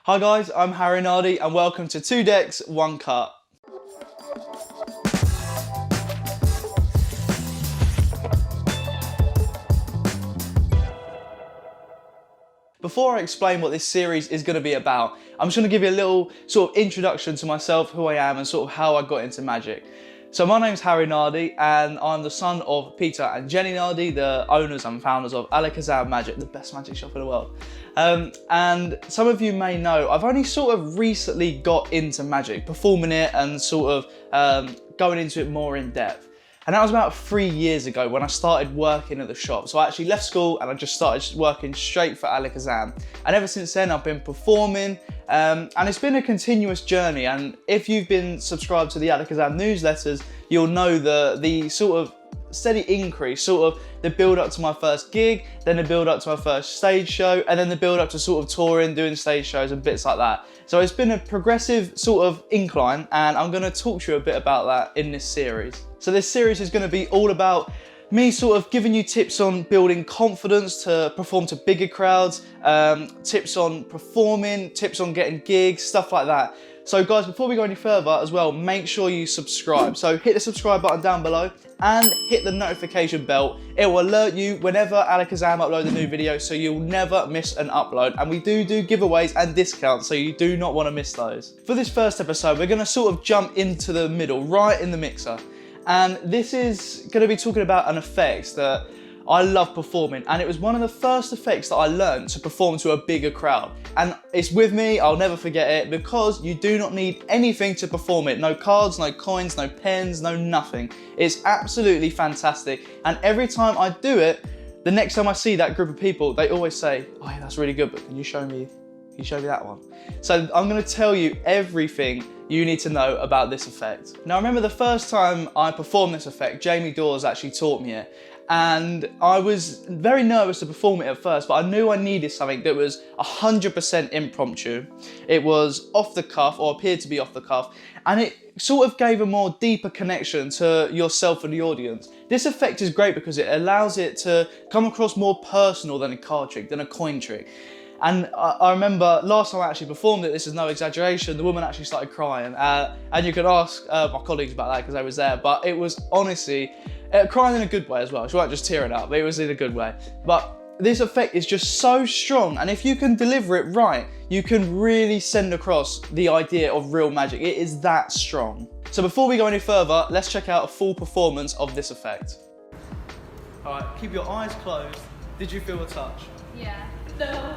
Hi guys, I'm Nardi and welcome to 2 Decks, 1 Cut. Before I explain what this series is going to be about, I'm just going to give you a little sort of introduction to myself, who I am and sort of how I got into magic. So my name's Nardi and I'm the son of Peter and Jenny Nardi, the owners and founders of Alakazam Magic, the best magic shop in the world. And some of you may know, I've only sort of recently got into magic, performing it and sort of going into it more in depth. And that was about 3 years ago when I started working at the shop. So I actually left school and I just started working straight for Alakazam. And ever since then I've been performing and it's been a continuous journey. And if you've been subscribed to the Alakazam newsletters, you'll know the sort of steady increase, sort of the build up to my first gig, then the build up to my first stage show, and then the build up to sort of touring, doing stage shows and bits like that. So it's been a progressive sort of incline and I'm gonna talk to you a bit about that in this series. So this series is gonna be all about me sort of giving you tips on building confidence to perform to bigger crowds, tips on performing, tips on getting gigs, stuff like that. So guys, before we go any further as well, make sure you subscribe. So hit the subscribe button down below and hit the notification bell. It will alert you whenever Alakazam upload a new video, so you'll never miss an upload. And we do giveaways and discounts, so you do not want to miss those. For this first episode, we're gonna sort of jump into the middle, right in the mixer. And this is gonna be talking about an effect that I love performing, and it was one of the first effects that I learned to perform to a bigger crowd. And it's with me, I'll never forget it, because you do not need anything to perform it. No cards, no coins, no pens, no nothing. It's absolutely fantastic. And every time I do it, the next time I see that group of people, they always say, oh yeah, that's really good, but can you show me that one? So I'm gonna tell you everything you need to know about this effect. Now I remember the first time I performed this effect, Jamie Dawes actually taught me it. And I was very nervous to perform it at first, but I knew I needed something that was 100% impromptu. It was off the cuff, or appeared to be off the cuff, and it sort of gave a more deeper connection to yourself and the audience. This effect is great because it allows it to come across more personal than a card trick, than a coin trick. And I remember last time I actually performed it, this is no exaggeration, the woman actually started crying. And you could ask my colleagues about that because I was there, but it was honestly, crying in a good way as well. She wasn't just tearing up, but it was in a good way. But this effect is just so strong, and if you can deliver it right, you can really send across the idea of real magic. It is that strong. So before we go any further, let's check out a full performance of this effect. All right, keep your eyes closed. Did you feel a touch? Yeah. No.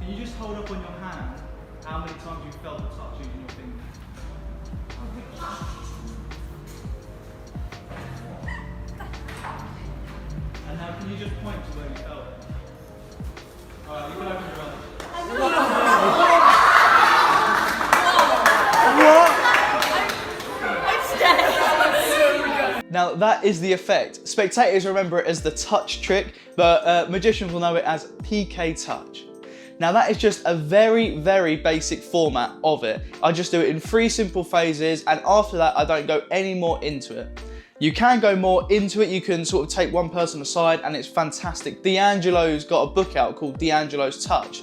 Can you just hold up on your hand how many times you felt the touch using your finger? And now can you just point to where you felt it? Alright, you can open your eyes. Now that is the effect. Spectators remember it as the touch trick, but magicians will know it as PK touch. Now that is just a very, very basic format of it. I just do it in 3 simple phases, and after that I don't go any more into it. You can go more into it, you can sort of take one person aside, and it's fantastic. D'Angelo's got a book out called D'Angelo's Touch,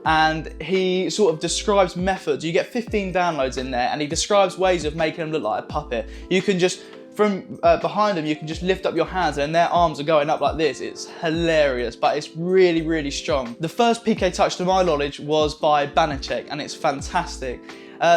and he sort of describes methods. You get 15 downloads in there, and he describes ways of making them look like a puppet. You can just, from behind them, you can just lift up your hands and their arms are going up like this. It's hilarious, but it's really, really strong. The first PK touch to my knowledge was by Banachek, and it's fantastic.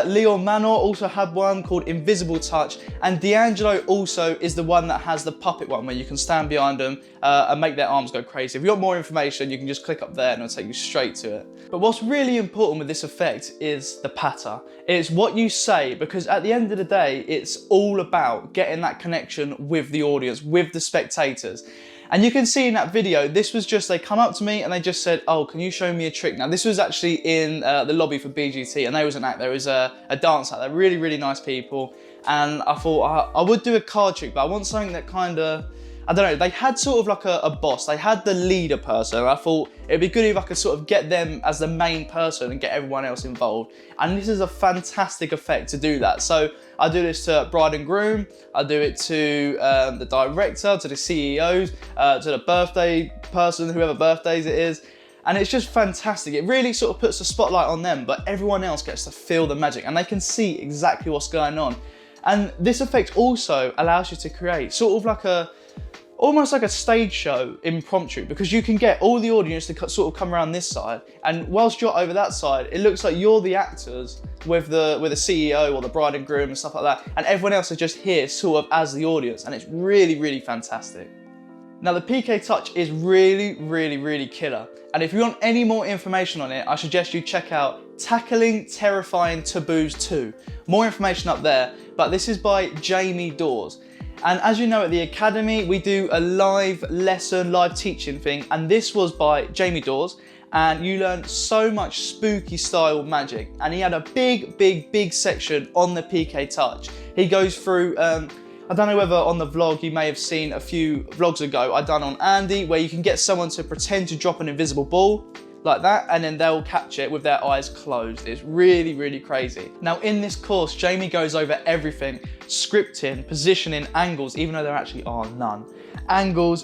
Leon Manor also had one called Invisible Touch, and D'Angelo also is the one that has the puppet one where you can stand behind them and make their arms go crazy. If you want more information, you can just click up there and it'll take you straight to it. But what's really important with this effect is the patter. It's what you say, because at the end of the day, it's all about getting that connection with the audience, with the spectators. And you can see in that video, this was just, they come up to me and they just said, oh, can you show me a trick? Now, this was actually in the lobby for BGT, and there was an act, there was a dance act. They're really, really nice people. And I thought I would do a card trick, but I want something that kind of, I don't know, they had sort of like a boss, they had the leader person, and I thought it'd be good if I could sort of get them as the main person and get everyone else involved. And this is a fantastic effect to do that. So I do this to bride and groom, I do it to the director, to the CEOs, to the birthday person, whoever birthdays it is. And it's just fantastic. It really sort of puts the spotlight on them, but everyone else gets to feel the magic and they can see exactly what's going on. And this effect also allows you to create sort of like almost like a stage show impromptu, because you can get all the audience to sort of come around this side, and whilst you're over that side, it looks like you're the actors with the CEO or the bride and groom and stuff like that, and everyone else is just here sort of as the audience, and it's really, really fantastic. Now the PK Touch is really, really, really killer, and if you want any more information on it, I suggest you check out Tackling Terrifying Taboos 2. More information up there, but this is by Jamie Dawes. And as you know, at the Academy, we do a live lesson, live teaching thing, and this was by Jamie Dawes, and you learn so much spooky style magic. And he had a big section on the PK Touch. He goes through, I don't know whether on the vlog you may have seen a few vlogs ago I done on Andy, where you can get someone to pretend to drop an invisible ball like that, and then they'll catch it with their eyes closed. It's really, really crazy. Now in this course, Jamie goes over everything: scripting, positioning, angles, even though there actually are none. Angles,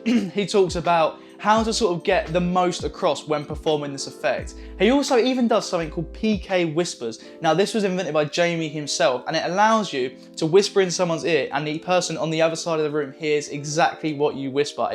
he talks about how to sort of get the most across when performing this effect. He also even does something called PK Whispers. Now this was invented by Jamie himself, and it allows you to whisper in someone's ear and the person on the other side of the room hears exactly what you whisper.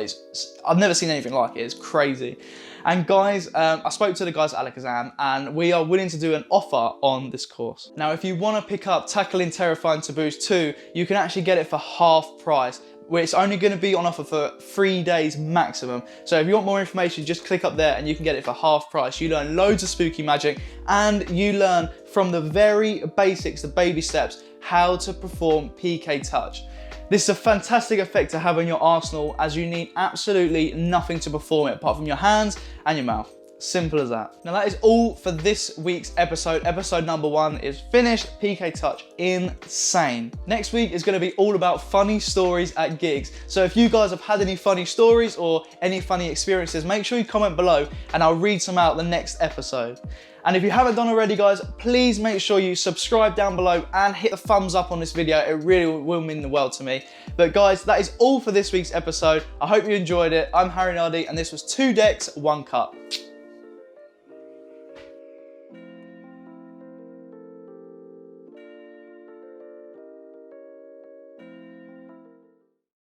I've never seen anything like it, it's crazy. And guys, I spoke to the guys at Alakazam, and we are willing to do an offer on this course. Now if you want to pick up Tackling Terrifying Taboos 2, you can actually get it for half price, where it's only going to be on offer for 3 days maximum. So if you want more information, just click up there and you can get it for half price. You learn loads of spooky magic, and you learn from the very basics, the baby steps, how to perform PK Touch. This is a fantastic effect to have in your arsenal, as you need absolutely nothing to perform it apart from your hands and your mouth. Simple as that. Now that is all for this week's episode. Episode number 1 is finished. PK Touch, insane. Next week is going to be all about funny stories at gigs. So if you guys have had any funny stories or any funny experiences, make sure you comment below and I'll read some out the next episode. And if you haven't done already, guys, please make sure you subscribe down below and hit the thumbs up on this video. It really will mean the world to me. But guys, that is all for this week's episode. I hope you enjoyed it. I'm Harry Nardi, and this was 2 decks, 1 cup.